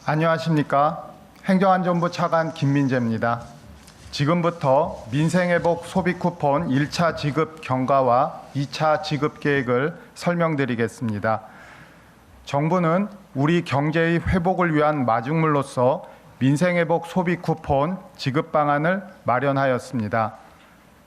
안녕하십니까. 행정안전부 차관 김민재입니다. 지금부터 민생회복 소비쿠폰 1차 지급 경과와 2차 지급 계획을 설명드리겠습니다. 정부는 우리 경제의 회복을 위한 마중물로서 민생회복 소비쿠폰 지급 방안을 마련하였습니다.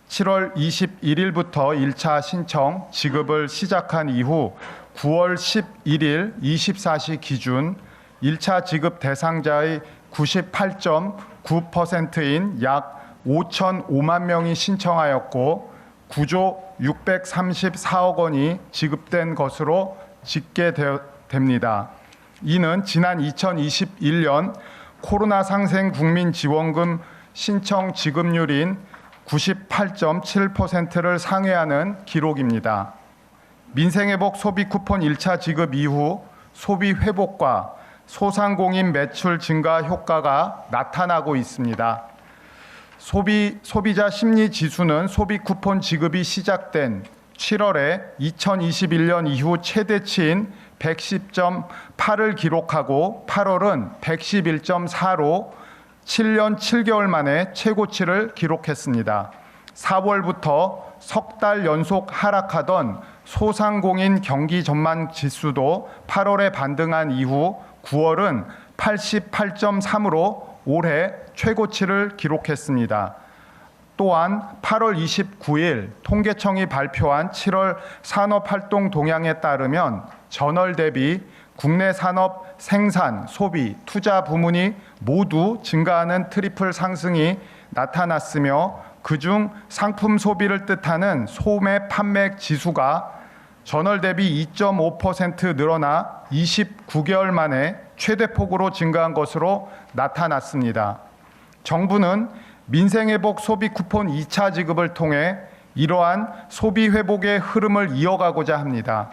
7월 21일부터 1차 신청 지급을 시작한 이후 9월 11일 24시 기준 1차 지급 대상자의 98.9%인 약 5,005만 명이 신청하였고 9조 634억 원이 지급된 것으로 집계됩니다. 이는 지난 2021년 코로나 상생 국민지원금 신청 지급률인 98.7%를 상회하는 기록입니다. 민생회복 소비쿠폰 1차 지급 이후 소비 회복과 소상공인 매출 증가 효과가 나타나고 있습니다. 소비자 심리 지수는 소비쿠폰 지급이 시작된 7월에 2021년 이후 최대치인 110.8을 기록하고 8월은 111.4로 7년 7개월 만에 최고치를 기록했습니다. 4월부터 석 달 연속 하락하던 소상공인 경기 전망 지수도 8월에 반등한 이후 9월은 88.3으로 올해 최고치를 기록했습니다. 또한 8월 29일 통계청이 발표한 7월 산업활동 동향에 따르면 전월 대비 국내 산업, 생산, 소비, 투자 부문이 모두 증가하는 트리플 상승이 나타났으며 그중 상품 소비를 뜻하는 소매 판매 지수가 전월 대비 2.5% 늘어나 29개월 만에 최대폭으로 증가한 것으로 나타났습니다. 정부는 민생회복 소비쿠폰 2차 지급을 통해 이러한 소비회복의 흐름을 이어가고자 합니다.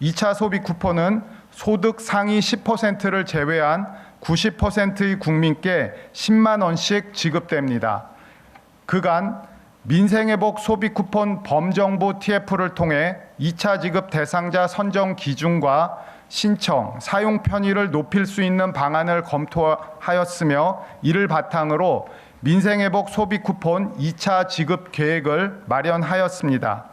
2차 소비쿠폰은 소득 상위 10%를 제외한 90%의 국민께 10만 원씩 지급됩니다. 그간 민생회복 소비쿠폰 범정부 TF를 통해 2차 지급 대상자 선정 기준과 신청, 사용 편의를 높일 수 있는 방안을 검토하였으며 이를 바탕으로 민생회복 소비쿠폰 2차 지급 계획을 마련하였습니다.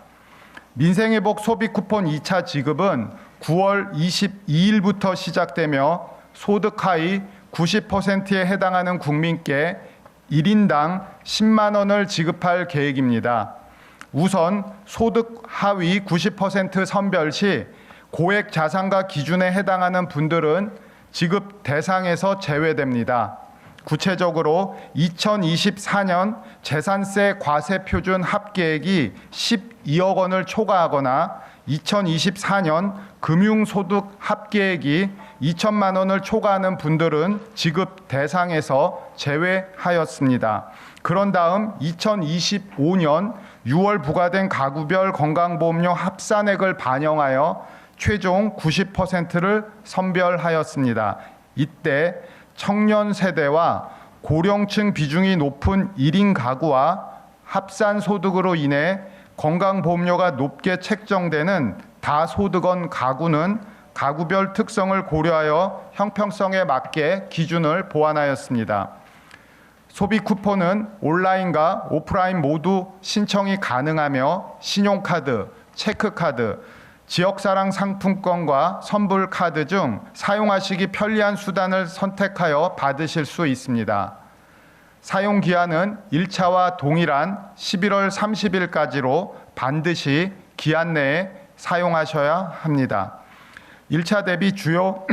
민생회복 소비쿠폰 2차 지급은 9월 22일부터 시작되며 소득 하위 90%에 해당하는 국민께 1인당 10만 원을 지급할 계획입니다. 우선 소득 하위 90% 선별 시 고액 자산가 기준에 해당하는 분들은 지급 대상에서 제외됩니다. 구체적으로 2024년 재산세 과세 표준 합계액이 12억 원을 초과하거나 2024년 금융소득 합계액이 2천만 원을 초과하는 분들은 지급 대상에서 제외하였습니다. 그런 다음 2025년 6월 부과된 가구별 건강보험료 합산액을 반영하여 최종 90%를 선별하였습니다. 이때 청년 세대와 고령층 비중이 높은 1인 가구와 합산 소득으로 인해 건강보험료가 높게 책정되는 다소득원 가구는 가구별 특성을 고려하여 형평성에 맞게 기준을 보완하였습니다. 소비쿠폰은 온라인과 오프라인 모두 신청이 가능하며 신용카드, 체크카드, 지역사랑 상품권과 선불카드 중 사용하시기 편리한 수단을 선택하여 받으실 수 있습니다. 사용 기한은 1차와 동일한 11월 30일까지로 반드시 기한 내에 사용하셔야 합니다. 1차 대비 주요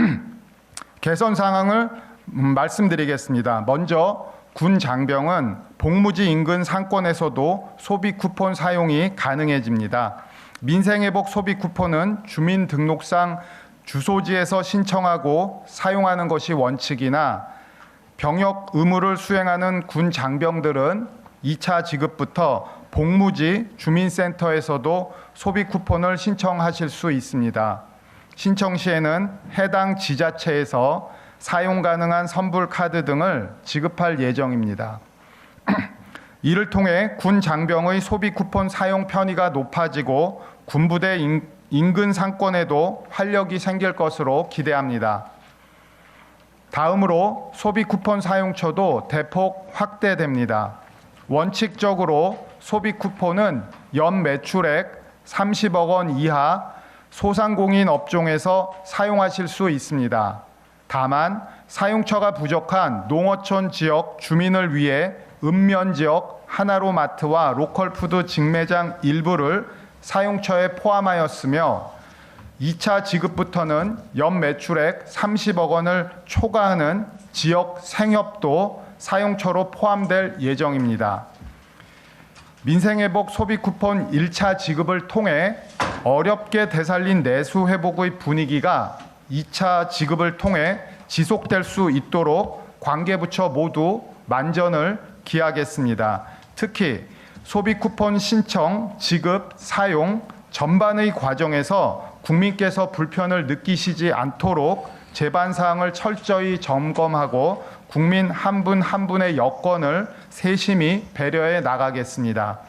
개선 사항을 말씀드리겠습니다. 먼저 군 장병은 복무지 인근 상권에서도 소비 쿠폰 사용이 가능해집니다. 민생회복 소비 쿠폰은 주민등록상 주소지에서 신청하고 사용하는 것이 원칙이나 병역 의무를 수행하는 군 장병들은 2차 지급부터 복무지 주민센터에서도 소비 쿠폰을 신청하실 수 있습니다. 신청 시에는 해당 지자체에서 사용 가능한 선불 카드 등을 지급할 예정입니다. 이를 통해 군 장병의 소비 쿠폰 사용 편의가 높아지고 군부대 인근 상권에도 활력이 생길 것으로 기대합니다. 다음으로 소비 쿠폰 사용처도 대폭 확대됩니다. 원칙적으로 소비 쿠폰은 연 매출액 30억 원 이하 소상공인 업종에서 사용하실 수 있습니다. 다만 사용처가 부족한 농어촌 지역 주민을 위해 읍면지역 하나로마트와 로컬푸드 직매장 일부를 사용처에 포함하였으며 2차 지급부터는 연 매출액 30억 원을 초과하는 지역 생협도 사용처로 포함될 예정입니다. 민생회복 소비쿠폰 1차 지급을 통해 어렵게 되살린 내수회복의 분위기가 2차 지급을 통해 지속될 수 있도록 관계부처 모두 만전을 기하겠습니다. 특히 소비쿠폰 신청, 지급, 사용 전반의 과정에서 국민께서 불편을 느끼시지 않도록 제반사항을 철저히 점검하고 국민 한 분 한 분의 여건을 세심히 배려해 나가겠습니다.